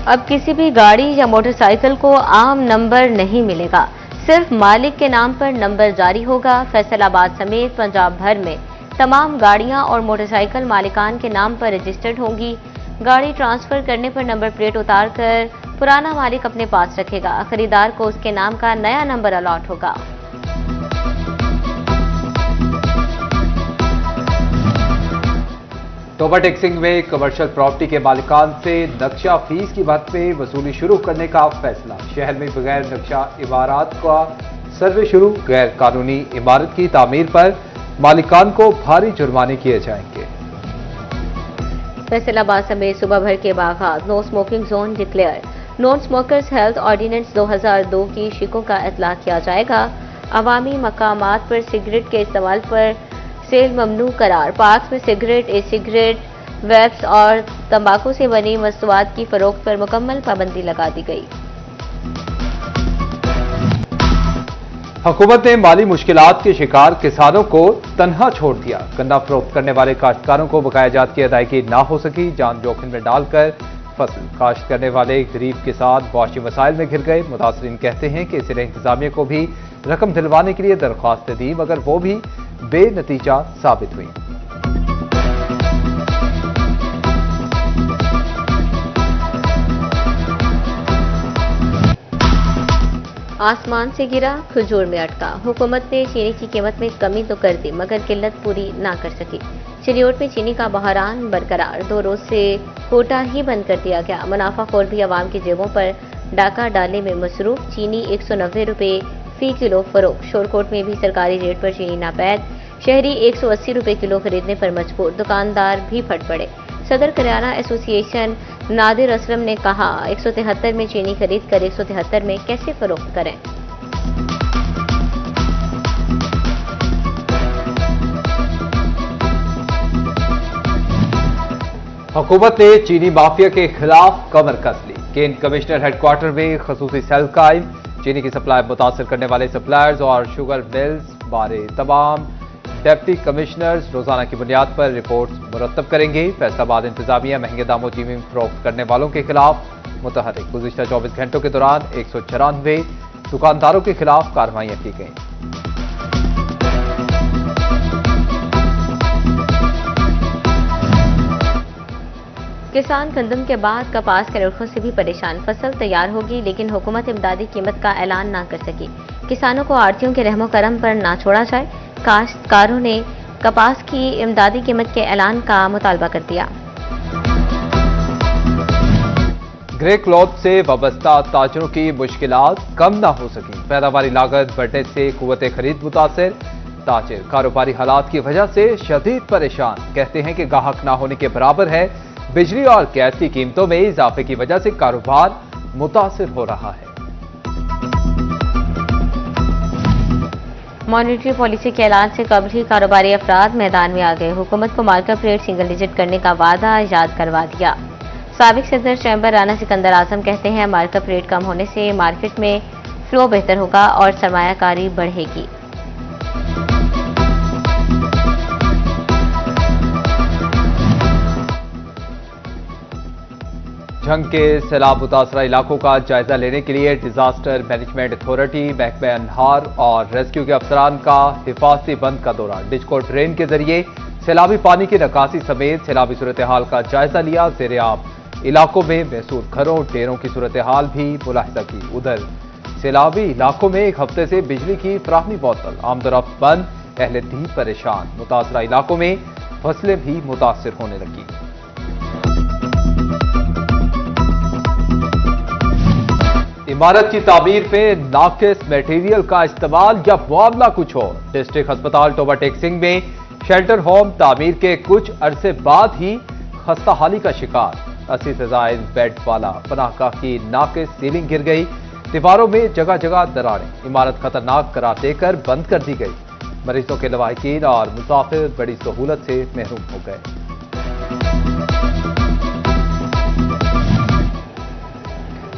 अब किसी भी गाड़ी या मोटरसाइकिल को आम नंबर नहीं मिलेगा, सिर्फ मालिक के नाम पर नंबर जारी होगा। फैसलाबाद समेत पंजाब भर में तमाम गाड़ियां और मोटरसाइकिल मालिकान के नाम पर रजिस्टर्ड होंगी। गाड़ी ट्रांसफर करने पर नंबर प्लेट उतारकर पुराना मालिक अपने पास रखेगा। खरीदार को उसके नाम का नया नंबर अलॉट होगा। तोबा टेक्सिंग में कमर्शियल प्रॉपर्टी के मालिकान से नक्शा फीस की मद में वसूली शुरू करने का फैसला। शहर में बगैर नक्शा इमारत का सर्वे शुरू। गैर कानूनी इमारत की तामीर पर मालिकान को भारी जुर्माने किए जाएंगे। फैसलाबाद समेत सुबह भर के बागात no smoking zone declare. Non smokers health ordinance 2002 की शिकों का इतलाक किया जाएगा। अवामी मकामात पर सिगरेट के इस्तेमाल पर सेल ममनू करार। पार्क में सिगरेट, ई सिगरेट, वेप्स और तंबाकू से बनी मस्तूआत की फरोख्त पर मुकम्मल पाबंदी लगा दी गई। हुकूमत ने माली मुश्किलात के शिकार किसानों को तन्हा छोड़ दिया। गन्ना फरोख्त करने वाले काश्तकारों को बकाया जात की अदायगी ना हो सकी। जान जोखिम में डालकर फसल काश्त करने वाले गरीब किसान मुआशी मसाइल में घिर गए। मुतासरीन कहते हैं कि जिले इंतजामिया को भी रकम दिलवाने के लिए दरख्वास्तें दी, मगर वो भी बेनतीजा साबित हुई। आसमान से गिरा, खजूर में अटका। हुकूमत ने चीनी की कीमत में कमी तो कर दी, मगर किल्लत पूरी ना कर सकी। चिनियोट में चीनी का बहरान बरकरार। 2 रोज से कोटा ही बंद कर दिया गया। मुनाफाखोर भी आवाम की जेबों पर डाका डालने में मसरूफ। चीनी 190 रुपये फी किलो फरोख्त। शोरकोट में भी सरकारी रेट पर चीनी नापैद। शहरी 180 रुपये किलो खरीदने पर मजबूर। दुकानदार भी फट पड़े। सदर किराना एसोसिएशन नादिर असलम ने कहा, 173 में चीनी खरीद कर 173 में कैसे फरोख्त करें। हुकूमत ने चीनी माफिया के खिलाफ कमर कस ली। केन कमिश्नर हेडक्वार्टर में खसूसी सेल कायम। चीनी की सप्लाई मुतासर करने वाले सप्लायर्स और शुगर मिल्स बारे तमाम डिप्टी कमिश्नर्स रोजाना की बुनियाद पर रिपोर्ट मुरतब करेंगे। फैसलाबाद इंतजामिया महंगे दामों चीनी फरोख्त करने वालों के खिलाफ मुतहरिक। गुज़िश्ता 24 घंटों के दौरान 194 दुकानदारों के खिलाफ कार्रवाइयां की गईं। किसान गंदम के बाद कपास के रुखों से भी परेशान। फसल तैयार होगी, लेकिन हुकूमत इमदादी कीमत का ऐलान ना कर सकी। किसानों को आड़तियों के रहमो करम पर ना छोड़ा जाए। काश्तकारों ने कपास की इमदादी कीमत के ऐलान का मुतालबा कर दिया। ग्रे क्लॉथ से वाबस्ता ताजरों की मुश्किलात कम ना हो सकी। पैदावारी लागत बढ़ने से कुव्वते खरीद मुतासिर। ताजिर कारोबारी हालात की वजह से शदीद परेशान। कहते हैं कि गाहक ना होने के बराबर है। बिजली और गैस की कीमतों में इजाफे की वजह से कारोबार मुतासिर हो रहा है। मॉनेटरी पॉलिसी के ऐलान से कबल ही कारोबारी अफराद मैदान में आ गए। हुकूमत को मार्केट रेट सिंगल डिजिट करने का वादा याद करवा दिया। साबिक सदर चैम्बर राना सिकंदर आजम कहते हैं, मार्केट रेट कम होने से मार्केट में फ्लो बेहतर होगा और सरमायाकारी बढ़ेगी। जंग के सैलाब मुतासरा इलाकों का जायजा लेने के लिए डिजास्टर मैनेजमेंट अथॉरिटी, महकमा अन्हार और रेस्क्यू के अफसरान का हिफाजती बंद का दौरा। डिस्को ट्रेन के जरिए सैलाबी पानी की निकासी समेत सैलाबी सूरत हाल का जायजा लिया। ज़ेर-ए-आब इलाकों में महसूर घरों, डेरों की सूरत हाल भी मुलाहिजा की। उधर सैलाबी इलाकों में एक हफ्ते से बिजली की फराहमी मुअत्तल, आमदोरफ्त बंद, अहले दीन परेशान। मुतासरा इलाकों में फसलें भी मुतासिर होने लगी। इमारत की तामीर पे नाकिस मटेरियल का इस्तेमाल या मामला कुछ और। डिस्ट्रिक्ट अस्पताल तोबा टेक्सिंग में शेल्टर होम तामीर के कुछ अरसे बाद ही खस्ताहाली का शिकार। 80 से जायद बेड वाला पनाहगाह की नाकिस सीलिंग गिर गई। दीवारों में जगह जगह दरारें। इमारत खतरनाक करार देकर बंद कर दी गई। मरीजों के लवाहिकीन और मुसाफिर बड़ी सहूलत से महरूम हो गए।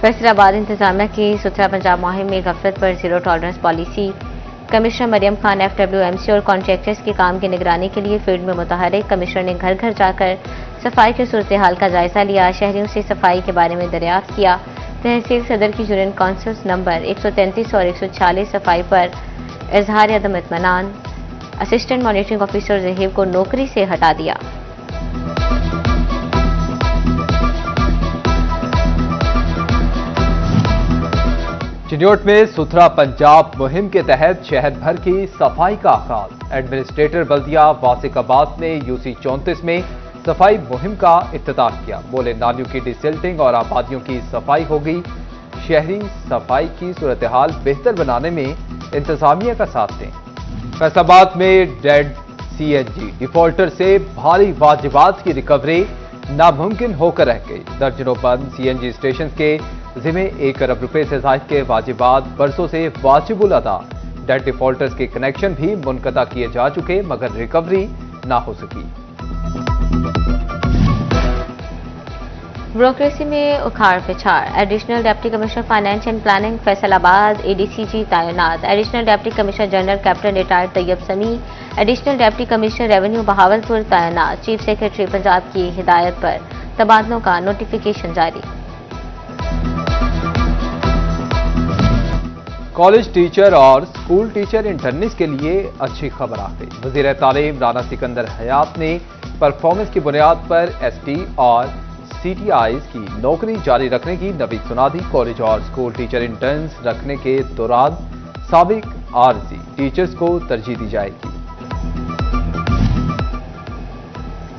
फैसलाबाद इंतजामिया की सुथरा पंजाब मुहिम में गफलत पर zero tolerance policy. Commissioner Mariam Khan FWMC और कॉन्ट्रैक्टर्स के काम की निगरानी के लिए फील्ड में मुतहरिक। कमिश्नर ने घर घर जाकर सफाई की सूरत हाल का जायजा लिया, शहरियों से सफाई के बारे में दरियाफ्त किया। तहसील सदर की यूनियन काउंसिल्स नंबर 133 और 146 सफाई पर इजहार अदम इत्मीनान, असिस्टेंट मॉनिटरिंग ऑफिसर जहीब को नौकरी से हटा दिया। चिन्योट में सुथरा पंजाब मुहिम के तहत शहर भर की सफाई का आगाज। एडमिनिस्ट्रेटर बल्दिया वासिक अब्बास ने यूसी 34 में सफाई मुहिम का इफ्तिताह किया। बोले, नालियों की डिसिल्टिंग और आबादियों की सफाई होगी। शहरी सफाई की सूरत हाल बेहतर बनाने में इंतजामिया का साथ दें। फैसलाबाद में डेड सीएनजी डिफॉल्टर से भारी वाजिबात की रिकवरी नामुमकिन होकर रह गई। दर्जनों बंद सीएनजी स्टेशन के जिम्मे 1 अरब रुपए से जायद के वाजिबात बरसों से वाजिबुल अदा। डेड डिफॉल्टर्स के कनेक्शन भी मुनक़ता किए जा चुके मगर रिकवरी ना हो सकी। ब्यूरोक्रेसी में उखाड़ पिछाड़। Additional deputy commissioner finance and planning Faisalabad ADCG तैनात। Additional deputy commissioner general captain retired Tayyab Sami, additional deputy commissioner revenue Bahawalpur तैनात। चीफ सेक्रेटरी पंजाब की हिदायत पर तबादलों का नोटिफिकेशन जारी। कॉलेज टीचर और स्कूल टीचर इंटर्निस के लिए अच्छी खबर आ गई। वज़ीर तालीम राना सिकंदर हयात ने परफॉर्मेंस की बुनियाद पर एसटी और सीटीआईज की नौकरी जारी रखने की नवीद सुना दी। कॉलेज और स्कूल टीचर इंटर्न्स रखने के दौरान साबिक आरजी टीचर्स को तरजीह दी जाएगी।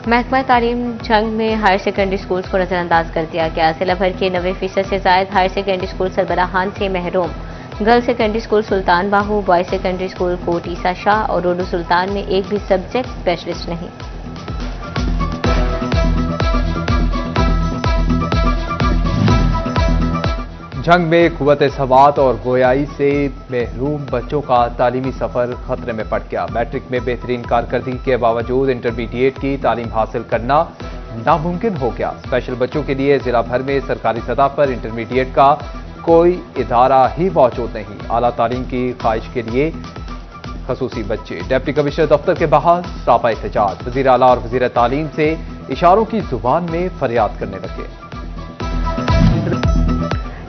महकमा तालीम जंग में हायर सेकेंडरी स्कूल्स को नजरअंदाज कर दिया गया। जिला भर के 90% से जायद हायर सेकेंडरी स्कूल सरबराहान से महरूम। गर्ल्स सेकेंडरी स्कूल सुल्तान बाहू, बॉयज सेकेंडरी स्कूल कोट ईसा शाह और रोडू सुल्तान में एक भी सब्जेक्ट स्पेशलिस्ट नहीं। जंग में कुव्वत सवात और गोयाई से महरूम बच्चों का तालीमी सफर खतरे में पड़ गया। मैट्रिक में बेहतरीन कारकर्दगी के बावजूद इंटरमीडिएट की तालीम हासिल करना नामुमकिन हो गया। स्पेशल बच्चों के लिए जिला भर में सरकारी सतह पर इंटरमीडिएट का कोई इदारा ही मौजूद नहीं। आला तालीम की ख्वाहिश के लिए खसूसी बच्चे डिप्टी कमिश्नर दफ्तर के बाहर सरापा एहतजाज। वज़ीर आला और वज़ीर तालीम से इशारों की जुबान में फरियाद करने लगे।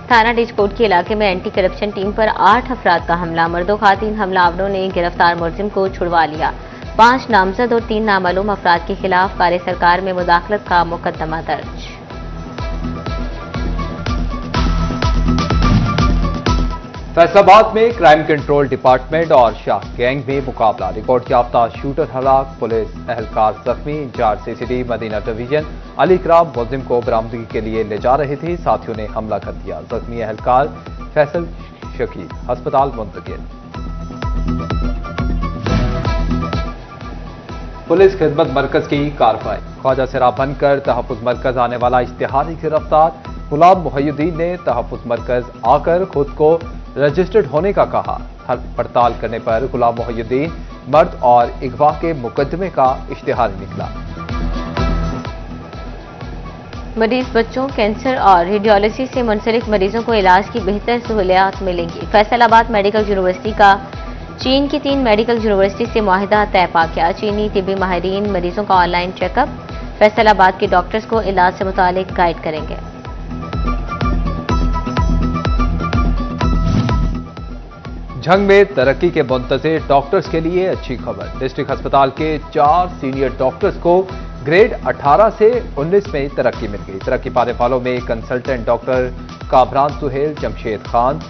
थाना डिजकोट के इलाके में एंटी करप्शन टीम पर 8 अफराद का हमला। मर्दों खातीन हमलावरों ने गिरफ्तार मुलजिम को छुड़वा लिया। 5 नामजद और 3 नामालूम अफराद के खिलाफ कार्य सरकार में मुदाखलत का मुकदमा दर्ज। फैसलाबाद में क्राइम कंट्रोल डिपार्टमेंट और शाह गैंग में मुकाबला। रिकॉर्ड याफ्ता शूटर हलाक, पुलिस एहलकार जख्मी। Incharge CCD Madina division Ali Ikram मुलजिम को बरामदगी के लिए ले जा रहे थे, साथियों ने हमला कर दिया। जख्मी एहलकार फैसल शकील अस्पताल मुंतकिल। पुलिस खिदमत मरकज की कार्रवाई। ख्वाजा सिरा बनकर तहफ्फुज मरकज आने वाला इश्तिहारी गिरफ्तार। गुलाम मुहय्यद्दीन ने तहफ्फुज मरकज आकर खुद को रजिस्टर्ड होने का कहा। हर पड़ताल करने पर गुलाम मुहय्यद्दीन मर्द और अगवा के मुकदमे का इश्तिहार निकला। मरीज बच्चों, कैंसर और रेडियोलॉजी से मुंसलिक मरीजों को इलाज की बेहतर सहूलियात मिलेंगी। फैसलाबाद मेडिकल यूनिवर्सिटी का चीन की 3 मेडिकल यूनिवर्सिटी से मुआहिदा तय पा गया। चीनी तिब्बी माहिरीन मरीजों का ऑनलाइन चेकअप फैसलाबाद के डॉक्टर्स को इलाज से मुतालिक गाइड करेंगे। जंग में तरक्की के मुंतज़िर डॉक्टर्स के लिए अच्छी खबर। डिस्ट्रिक्ट अस्पताल के 4 सीनियर डॉक्टर्स को ग्रेड 18 से 19 में तरक्की मिल गई। तरक्की पाने वालों में कंसल्टेंट डॉक्टर कामरान सुहेल, जमशेद खान,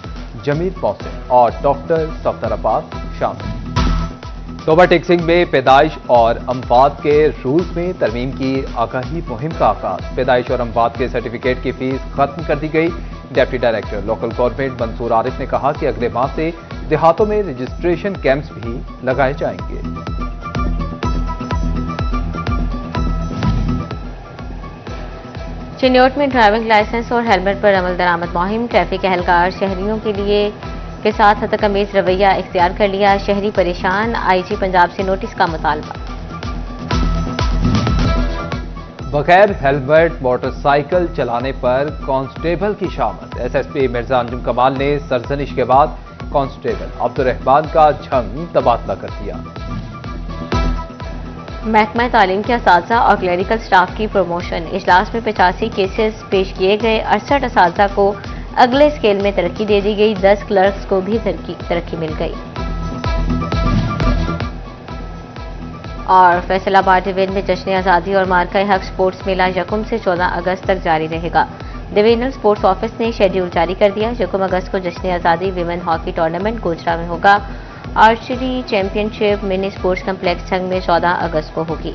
जमील मोहसिन और डॉक्टर सफदर अब्बास शामिल। तोबा टेक्सिंग में पैदाइश और अमवात के रूल्स में तरमीम की आगाही मुहिम का आगाज। पैदाइश और अमवात के सर्टिफिकेट की फीस खत्म कर दी गई। Deputy director local government Mansoor Arif ने कहा कि अगले माह से देहातों में रजिस्ट्रेशन कैंप्स भी लगाए जाएंगे। चिन्योट में ड्राइविंग लाइसेंस और हेलमेट पर अमल दरामद मुहिम। ट्रैफिक एहलकार शहरियों के साथ हतकमीज रवैया इख्तियार कर लिया। शहरी परेशान, आईजी पंजाब से नोटिस का मुतालबा। बगैर हेलमेट मोटरसाइकिल चलाने पर कांस्टेबल की शामत। एसएसपी मिर्जा अंजुम कमाल ने सरजनिश के बाद कांस्टेबल अब्दुर्रहमान का झंग तबादला कर दिया। महकमा तालीम के असातिज़ा और क्लरिकल स्टाफ की प्रमोशन। इजलास में 85 केसेस पेश किए गए। 68 असातिज़ा को अगले स्केल में तरक्की दे दी गई। 10 क्लर्क्स को भी तरक्की मिल गई। और फैसलाबाद डिवीजन में जश्न आज़ादी और मार्का हक स्पोर्ट्स मेला यकम से 14 अगस्त तक जारी रहेगा। डिवीजनल स्पोर्ट्स ऑफिस ने शेड्यूल जारी कर दिया। यकम अगस्त को जश्न आज़ादी विमेन हॉकी टूर्नामेंट गोजरा में होगा। Archery championship mini sports complex संघ में 14 अगस्त को होगी।